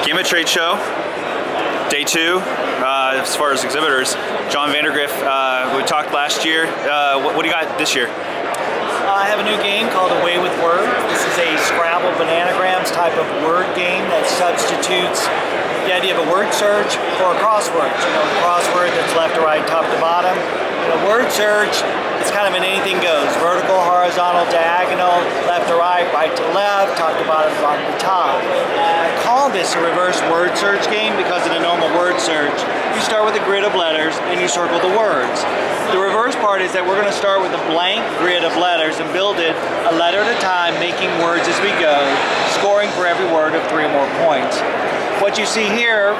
GAMA Trade Show, day 2. As far as exhibitors, Jon Vandergriff. We talked last year. What do you got this year? I have a new game called Away with Word. This is a Scrabble bananagrams type of word game that substitutes the idea of a word search for a crossword. You know, a crossword that's left to right, top to bottom. In a word search, it's kind of an anything goes. Vertical, horizontal, diagonal, left to right, right to left, top to bottom, bottom to top. I call this a reverse word search game because in a normal word search, you start with a grid of letters and you circle the words. The reverse part is that we're going to start with a blank grid of letters and build it a letter at a time, making words as we go, scoring for every word of 3 or more points. What you see here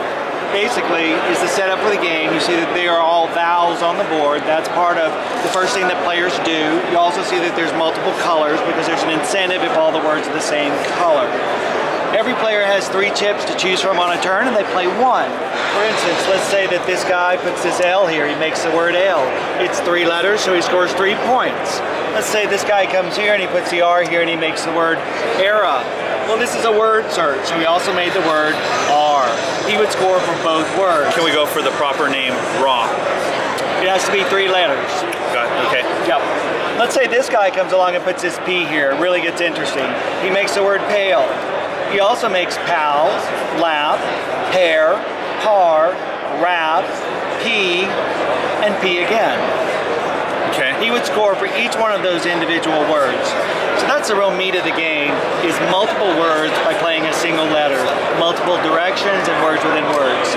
basically is the setup for the game. You see that they are all vowels on the board. That's part of the first thing that players do. You also see that there's multiple colors because there's an incentive if all the words are the same color. Every player has 3 chips to choose from on a turn and they play 1. For instance, let's say that this guy puts this L here. He makes the word L. It's 3 letters, so he scores 3 points. Let's say this guy comes here and he puts the R here and he makes the word era. Well, this is a word search, so he also made the word R. He would score for both words. Can we go for the proper name, raw? It has to be 3 letters. Got it. Okay. Yep. Let's say this guy comes along and puts this P here. It really gets interesting. He makes the word pale. He also makes pal, lap, pair, par, rap, P, and P again. Okay. He would score for each one of those individual words. So that's the real meat of the game, is multiple words by playing a single letter, multiple directions and words within words.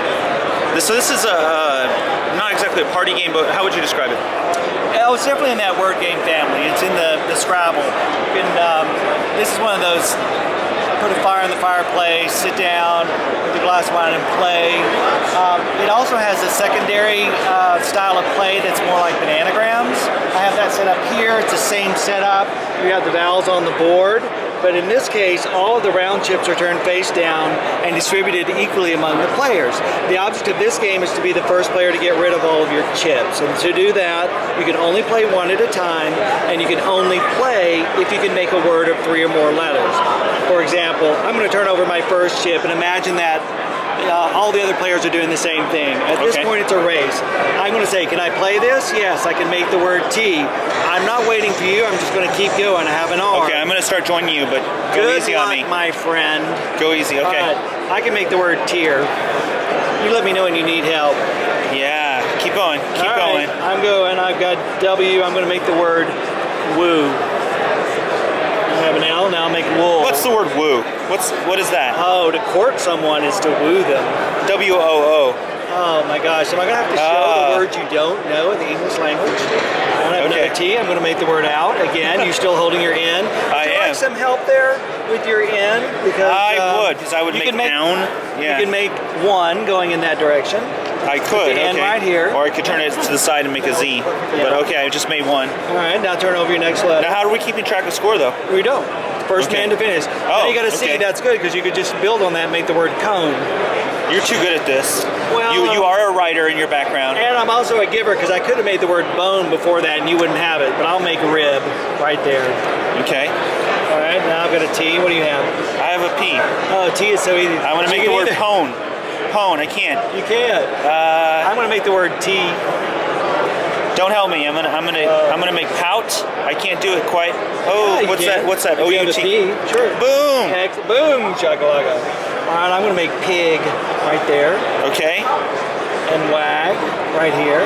So this is not exactly a party game, but how would you describe it? Oh, it's definitely in that word game family. It's in the Scrabble. This is one of those put a fire in the fireplace, sit down with a glass of wine and play. It also has a secondary style of play that's more like bananagrams. I have that set up here. It's the same setup. You have the vowels on the board, but in this case, all of the round chips are turned face down and distributed equally among the players. The object of this game is to be the first player to get rid of all of your chips. And to do that, you can only play 1 at a time, and you can only play if you can make a word of 3 or more letters. For example, I'm going to turn over my first chip and imagine that all the other players are doing the same thing. At this point, it's a race. I'm going to say, can I play this? Yes, I can make the word T. I'm not waiting for you. I'm just going to keep going. I have an R. Okay, I'm going to start joining you, but go easy on me. Good luck, my friend. Go easy, okay. I can make the word tier. You let me know when you need help. Yeah, keep going. Keep going. I'm going. I've got W. I'm going to make the word woo. I have an L, now I'll make wool. What's the word woo? What is that? Oh, to court someone is to woo them. W-O-O. Oh my gosh, am I going to have to show the words you don't know in the English language? I have another T, I'm going to make the word out. Again, you're still holding your N. I am. Would you like some help there with your N? Because I would, because I would make noun. Yeah. You can make 1 going in that direction. I could, N right here. Or I could turn it to the side and make a Z. But okay, I just made 1. All right, now turn over your next letter. Now how are we keeping track of score though? We don't. First man to finish. Oh, now you got to see, that's good because you could just build on that and make the word cone. You're too good at this. Well, you are a writer in your background. And I'm also a giver because I could have made the word bone before that and you wouldn't have it, but I'll make rib right there. Okay. All right, now I've got a T. What do you have? I have a P. Oh, T is so easy. I want to make the word pone. Pone, I can't. You can't. I'm gonna make the word T. Don't help me. I'm gonna make pout. I can't do it quite. Oh, yeah, what's that? What's that? O-U-T. Sure. Boom. Boom, chakalaka. All right, I'm gonna make pig right there. Okay. And wag right here.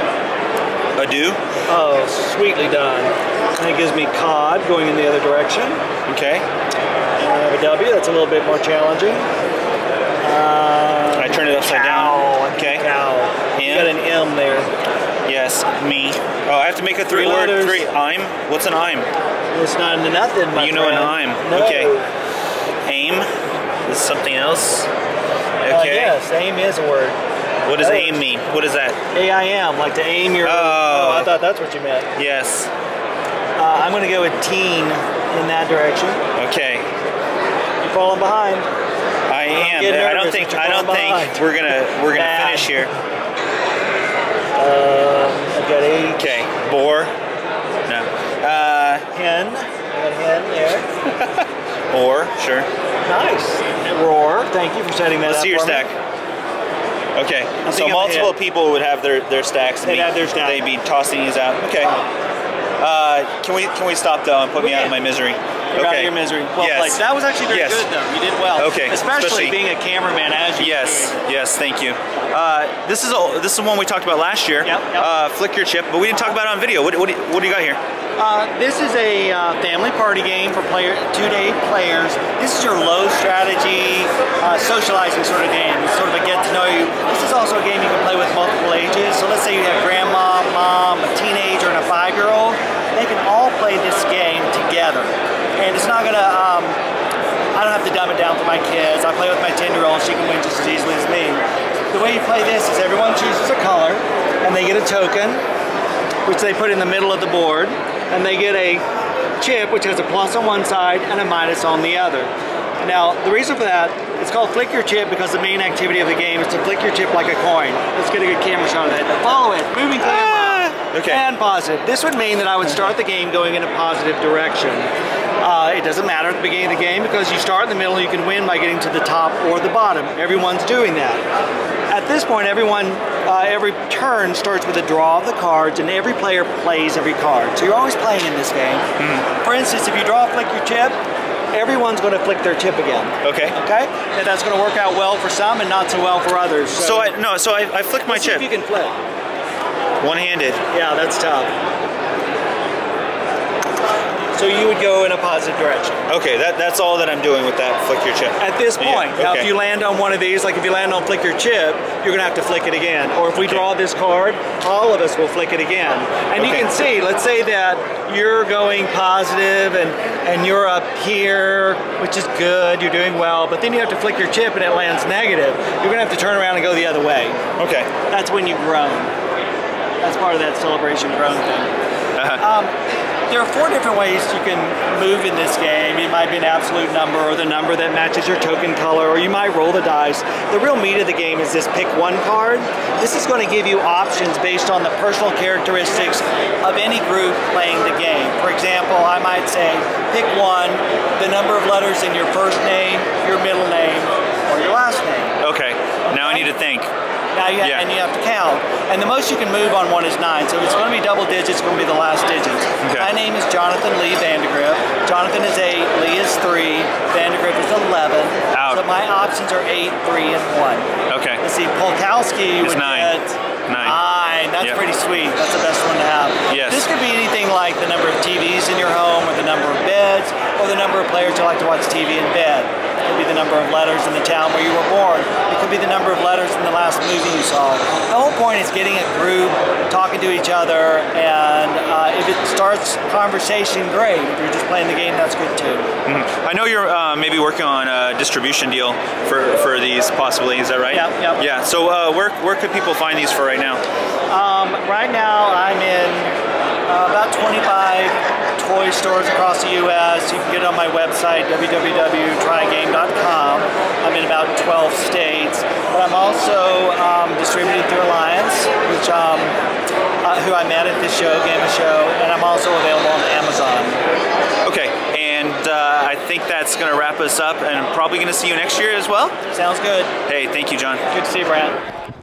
Adieu. Oh, sweetly done. And it gives me cod going in the other direction. Okay. And I have a W. That's a little bit more challenging. I turn it upside down. Okay. Cow. You got an M there. Yes, me. Oh, I have to make a 3 word. 3. I'm. What's an I'm? It's not nothing, my You know friend. an I'm. No. Okay. Aim. This is something else. Okay. Yes, aim is a word. What does aim mean? What is that? A-I-M, like to aim your... Oh, I thought that's what you meant. Yes. I'm going to go with teen in that direction. Okay. You're falling behind. I am. I don't think we're gonna finish here. I've got a... Okay. Boar. No. Hen. I got a hen there. Or, sure. Nice. Roar. Thank you for setting that Let's up. see your for me. stack. Okay, so I'm multiple ahead. people would have their stacks. They'd have their stacks. They'd be tossing these out. Okay. Can we stop though and put me out of my misery? You're out of your misery. Well played. That was actually very good though. You did well. Okay. Especially being a cameraman as you. Yes, thank you. This is one we talked about last year. Yep. Flick your chip, but we didn't talk about it on video. What do you got here? This is a family party game for 2-day players. This is your low strategy, socializing sort of game. It's sort of a get to know you. This is also a game you can play with multiple ages. So let's say you have grandma, mom, a teenager, and a 5-year-old. They can all play this game together. And it's not gonna, I don't have to dumb it down for my kids. I play with my 10-year-old, she can win just as easily as me. The way you play this is everyone chooses a color, and they get a token, which they put in the middle of the board. And they get a chip which has a plus on one side and a minus on the other. Now, the reason for that, it's called Flick Your Chip because the main activity of the game is to flick your chip like a coin. Let's get a good camera shot of that. Now follow it, moving camera, and positive. This would mean that I would start the game going in a positive direction. It doesn't matter at the beginning of the game because you start in the middle, you can win by getting to the top or the bottom. Everyone's doing that. At this point, every turn starts with a draw of the cards, and every player plays every card. So you're always playing in this game. For instance, if you draw Flick Your Chip, everyone's going to flick their chip again. Okay. And that's going to work out well for some and not so well for others. So I flick my chip. See if you can flip. One-handed. Yeah, that's tough. So you would go in a positive direction. Okay, that's all that I'm doing with that Flick Your Chip. At this point. Now if you land on one of these, like if you land on Flick Your Chip, you're going to have to flick it again. Or if we draw this card, all of us will flick it again. And you can see, let's say that you're going positive and you're up here, which is good, you're doing well, but then you have to flick your chip and it lands negative. You're going to have to turn around and go the other way. Okay. That's when you groan. That's part of that celebration groan thing. There are 4 different ways you can move in this game. It might be an absolute number or the number that matches your token color, or you might roll the dice. The real meat of the game is this pick one card. This is going to give you options based on the personal characteristics of any group playing the game. For example, I might say, pick one, the number of letters in your first name, your middle name, or your last name. Okay, now I need to think. Now and you have to count. And the most you can move on one is 9. So if it's going to be double digits, it's going to be the last digits. Okay. My name is Jonathan Lee Vandergriff. Jonathan is 8, Lee is 3, Vandergriff is 11. Out. So my options are 8, 3, and 1. Okay. Let's see, Polkowski would 9. get 9. That's pretty sweet. That's the best one to have. Yes. This could be anything like the number of TVs in your home, or the number of beds, or the number of players who like to watch TV in bed. It could be the number of letters in the town where you were born. It could be the number of letters from the last movie you saw. The whole point is getting a group, talking to each other, and if it starts conversation, great. If you're just playing the game, that's good too. I know you're maybe working on a distribution deal for these possibly, is that right? Yep. Yeah, so where could people find these for right now? Right now I'm in about 25 toy stores across the U.S. You can get it on my website, www.trygame.com. I'm in about 12 states, but I'm also distributed through Alliance, which who I met at this show, GAMA Show, and I'm also available on Amazon. Okay, and I think that's going to wrap us up, and I'm probably going to see you next year as well. Sounds good. Hey, thank you, John. Good to see you, Brant.